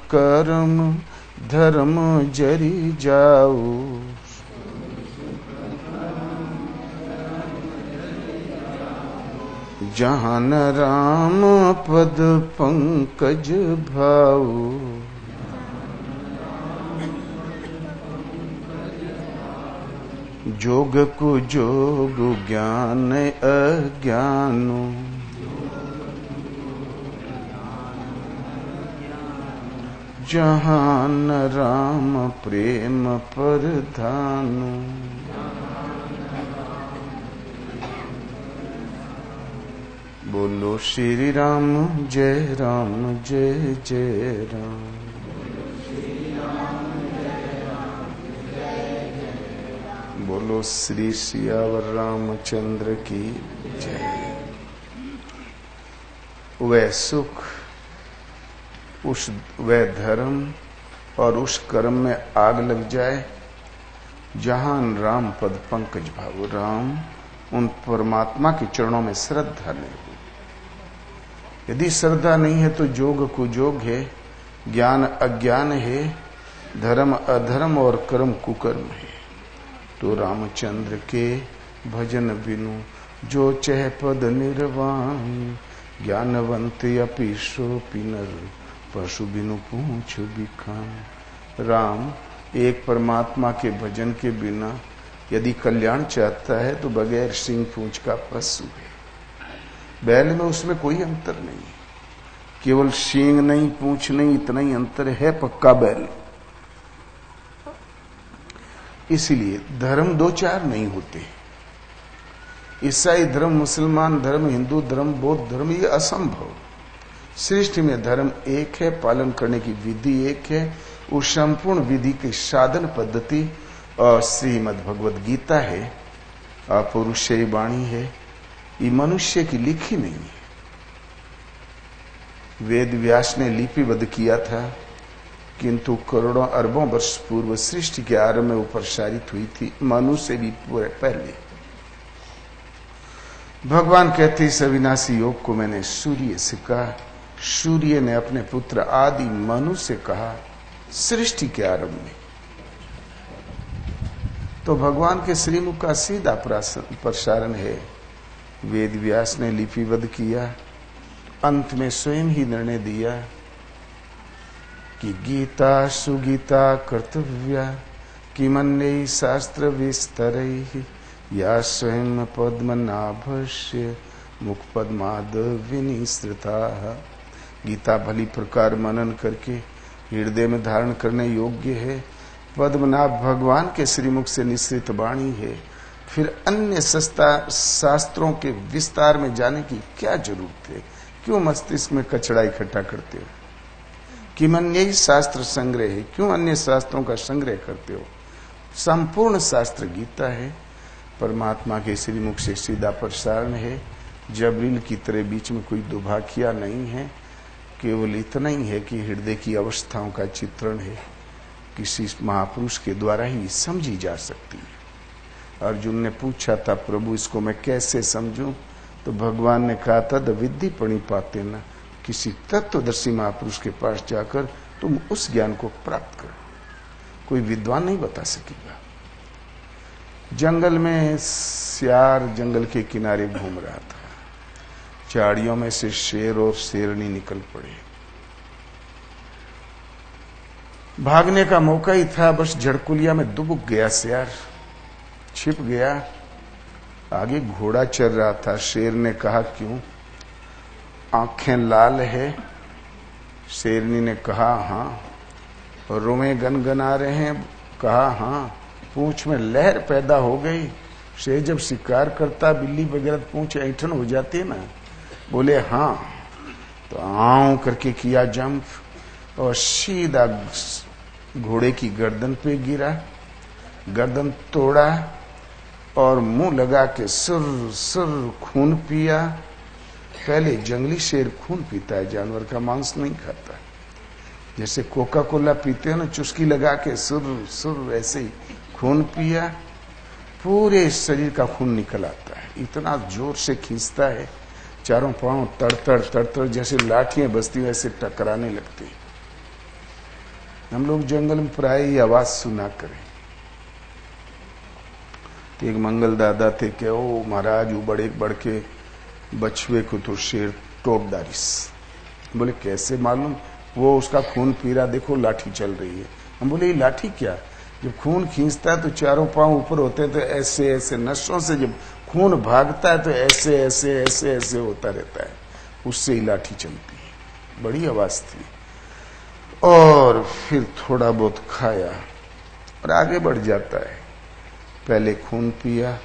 कर्म धर्म जरी जाऊ। जहाँ न राम पद पंकज भाऊ। जोग को जोग ज्ञान अज्ञानो। जहाँ न राम प्रेम परधानु। बोलो श्री राम जय जय राम। बोलो श्री सियावर रामचंद्र की जय। वह सुख, वह धर्म और उस कर्म में आग लग जाए जहां राम पद पंकज भाव। राम उन परमात्मा के चरणों में श्रद्धा नहीं हो। यदि श्रद्धा नहीं है तो जोग कुजोग है, ज्ञान अज्ञान है, धर्म अधर्म और कर्म कुकर्म है। तो रामचंद्र के भजन बिनु जो चह पद निर्वाण। ज्ञानवंत अपि शोपि नर पशु बिनु पूछ बिखान। राम एक परमात्मा के भजन के बिना यदि कल्याण चाहता है तो बगैर सिंह पूंछ का पशु है। बैल में उसमें कोई अंतर नहीं, केवल सींग नहीं पूंछ नहीं, इतना ही अंतर है, पक्का बैल। इसलिए धर्म दो चार नहीं होते। ईसाई धर्म, मुसलमान धर्म, हिंदू धर्म, बौद्ध धर्म, ये असंभव। सृष्टि में धर्म एक है, पालन करने की विधि एक है। उस संपूर्ण विधि की साधन पद्धति और श्रीमद् भगवद गीता है, अपौरुषेय वाणी है। ये मनुष्य की लिखी नहीं है। वेद व्यास ने लिपिबद्ध किया था, किंतु करोड़ों अरबों वर्ष पूर्व सृष्टि के आरंभ में वो प्रसारित हुई थी, मनुष्य से भी पहले। भगवान कहते इस अविनाशी योग को मैंने सूर्य से कहा। सूर्य ने अपने पुत्र आदि मनु से कहा सृष्टि के आरंभ में। तो भगवान के श्रीमुख का सीधा प्रसारण है। वेद व्यास ने लिपिबद्ध किया, अंत में स्वयं ही निर्णय दिया कि गीता सुगीता कर्तव्या किमन्यै शास्त्र विस्तरैः या स्वयं पद्मनाभस्य मुखपद्माद विनिसृताः। गीता भली प्रकार मनन करके हृदय में धारण करने योग्य है। पद्मनाभ भगवान के श्रीमुख से निश्रित वाणी है। फिर अन्य शास्त्रों के विस्तार में जाने की क्या जरूरत है? क्यों मस्तिष्क में कचड़ा इकट्ठा करते हो? किमन्यै शास्त्र संग्रह है, क्यों अन्य शास्त्रों का संग्रह करते हो? संपूर्ण शास्त्र गीता है, परमात्मा के श्रीमुख से सीधा प्रसारण है। जबरील की तरह बीच में कोई दुभाखिया नहीं है, केवल इतना ही है कि हृदय की अवस्थाओं का चित्रण है, किसी महापुरुष के द्वारा ही समझी जा सकती है। अर्जुन ने पूछा था, प्रभु इसको मैं कैसे समझूं? तो भगवान ने कहा था, विद्धि प्रणिपाते न, किसी तत्वदर्शी महापुरुष के पास जाकर तुम उस ज्ञान को प्राप्त करो। कोई विद्वान नहीं बता सकेगा। जंगल में सियार जंगल के किनारे घूम रहा था। झाड़ियों में से शेर और शेरनी निकल पड़े। भागने का मौका ही था, बस झड़कुलिया में दुबक गया सियार, छिप गया। आगे घोड़ा चल रहा था। शेर ने कहा, क्यों? आंखें लाल है? शेरनी ने कहा, हाँ। रोमे गनगना रहे हैं? कहा, हाँ। पूंछ में लहर पैदा हो गई। शेर जब शिकार करता, बिल्ली वगैरह पूंछ ऐठन हो जाती है ना। बोले, हाँ। तो आऊं करके किया जंप और सीधा घोड़े की गर्दन पे गिरा, गर्दन तोड़ा और मुंह लगा के सुर सुर खून पिया। पहले जंगली शेर खून पीता है, जानवर का मांस नहीं खाता। जैसे कोका कोला पीते हो ना, चुस्की लगा के सुर सुर, वैसे ही खून पिया। पूरे शरीर का खून निकल आता है, इतना जोर से खींचता है, चारों पांव तड़तड़ तड़तड़ जैसे लाठियां बजती वैसे टकराने लगती। हम लोग जंगल में प्राय ही आवाज सुना करें। एक मंगल दादा थे कि ओ महाराज बड़े बड़के बछुए को तो शेर टोक डारिस। बोले कैसे मालूम? वो उसका खून पी रहा, देखो लाठी चल रही है। हम बोले ये लाठी क्या? जब खून खींचता है तो चारों पांव ऊपर होते हैं, तो ऐसे ऐसे नसों से जब खून भागता है तो ऐसे ऐसे ऐसे ऐसे होता रहता है, उससे ही लाठी चलती है। बड़ी आवाज थी। और फिर थोड़ा बहुत खाया और आगे बढ़ जाता है। पहले खून पिया,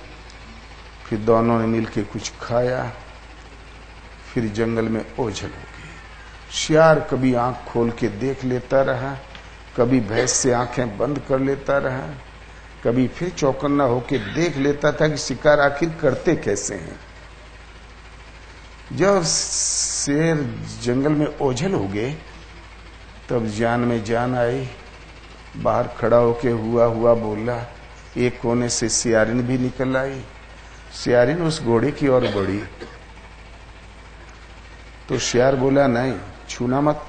फिर दोनों ने मिलके कुछ खाया, फिर जंगल में ओझल हो गई। शियार कभी आंख खोल के देख लेता रहा, कभी भैंस से आंखें बंद कर लेता रहा, कभी फिर चौकन्ना होके देख लेता था कि शिकार आखिर करते कैसे हैं। जब शेर जंगल में ओझल हो गए तब जान में जान आई। बाहर खड़ा होके हुआ हुआ बोला। एक कोने से सियारिन भी निकल आई। सियारिन उस घोड़े की ओर बढ़ी तो शियार बोला नहीं, छूना मत।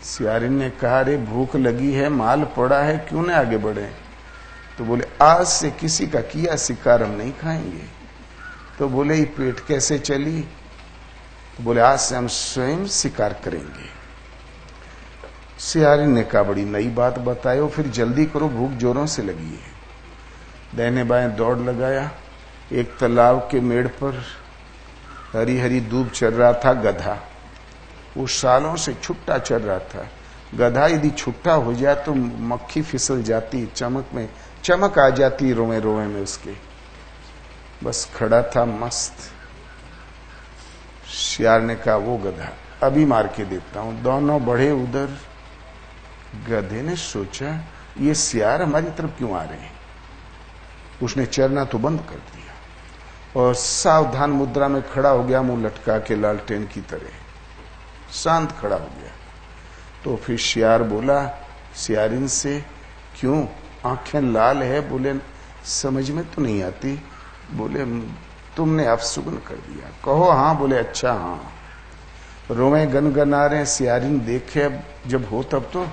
सियारिन ने कहा अरे भूख लगी है, माल पड़ा है, क्यों न आगे बढ़े? तो बोले आज से किसी का किया शिकार हम नहीं खाएंगे। तो बोले ये पेट कैसे चली? तो बोले आज से हम स्वयं शिकार करेंगे। सियारिन ने कहा बड़ी नई बात बतायो, फिर जल्दी करो, भूख जोरों से लगी है। दाहिने बाएं दौड़ लगाया। एक तालाब के मेड़ पर हरी हरी दूब चल रहा था गधा। वो सालों से छुट्टा चल रहा था। गधा यदि छुट्टा हो जाए तो मक्खी फिसल जाती, चमक में चमक आ जाती रोए रोए में उसके। बस खड़ा था मस्त। शियार ने कहा वो गधा अभी मार के देता हूं। दोनों बढ़े उधर। गधे ने सोचा ये सियार हमारी तरफ क्यों आ रहे हैं। उसने चरना तो बंद कर दिया और सावधान मुद्रा में खड़ा हो गया, मुंह लटका के लालटेन की तरह शांत खड़ा हो गया। तो फिर शियार बोला सियारिन से, क्यों आंखें लाल है? बोले समझ में तो नहीं आती। बोले तुमने अपशुगन कर दिया। कहो हाँ। बोले अच्छा हाँ। रोए गनगना रहे। सियारिन देखे जब हो तब तो।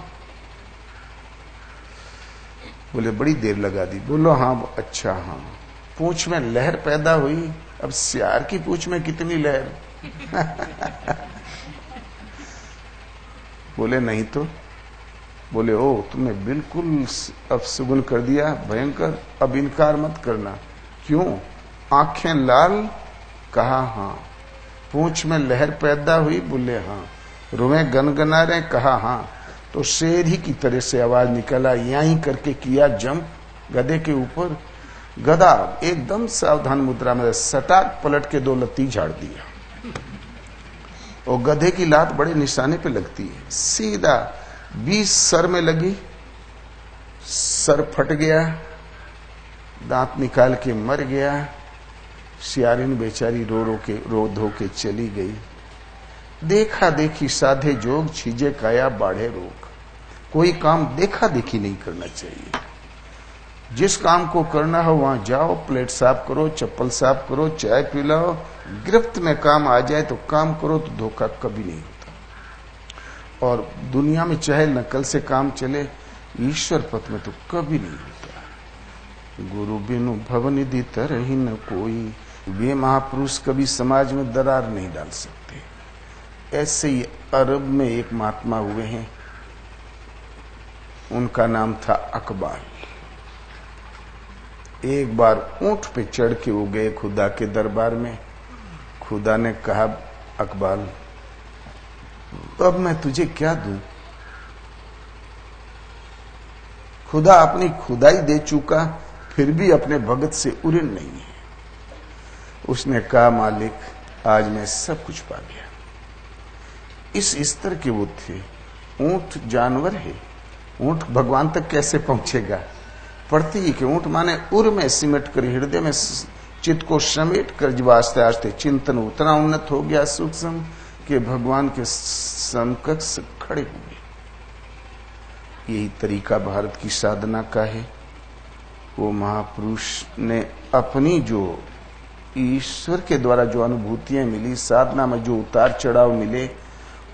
बोले बड़ी देर लगा दी। बोलो हाँ अच्छा हाँ। पूंछ में लहर पैदा हुई। अब सियार की पूंछ में कितनी लहर? बोले नहीं तो। बोले ओ तुमने बिल्कुल अपशुगन कर दिया, भयंकर। अब इनकार मत करना। क्यों? आंखें लाल? कहा हाँ। पूंछ में लहर पैदा हुई? बोले हाँ। रुए गनगना रहे? कहा हाँ। तो शेर ही की तरह से आवाज निकला, यहीं करके किया जंप गधे के ऊपर। गधा एकदम सावधान मुद्रा में सटाक पलट के दो लत्ती झाड़ दिया और गधे की लात बड़े निशाने पे लगती है, सीधा 20 सर में लगी। सर फट गया, दांत निकाल के मर गया। सियारिन बेचारी रो धो के चली गई। देखा देखी साधे जोग, छीजे काया बाढ़े रोग। कोई काम देखा देखी नहीं करना चाहिए। जिस काम को करना हो वहां जाओ, प्लेट साफ करो, चप्पल साफ करो, चाय पिलाओ। गिरफ्त में काम आ जाए तो काम करो, तो धोखा कभी नहीं होता। और दुनिया में चाहे नकल से काम चले, ईश्वर पथ में तो कभी नहीं होता। गुरु बिनु भवनिधि तरहि न कोई। वे महापुरुष कभी समाज में दरार नहीं डाल सकते। ऐसे ही अरब में एक महात्मा हुए हैं, उनका नाम था अकबाल। एक बार ऊंट पे चढ़ के वो गए खुदा के दरबार में। खुदा ने कहा अकबाल अब मैं तुझे क्या दूं? खुदा अपनी खुदाई दे चुका, फिर भी अपने भगत से उऋण नहीं है। उसने कहा मालिक आज मैं सब कुछ पा गया। इस स्तर के वो थे। ऊंट जानवर है, ऊंट भगवान तक कैसे पहुंचेगा? पढ़ती ही कि ऊंट माने उर में सिमट कर, हृदय में चित्त को समेट कर जब आस्ते आस्ते चिंतन उतना उन्नत हो गया सूक्ष्म कि भगवान के समकक्ष खड़े हुए। यही तरीका भारत की साधना का है। वो महापुरुष ने अपनी जो ईश्वर के द्वारा जो अनुभूतियां मिली, साधना में जो उतार चढ़ाव मिले,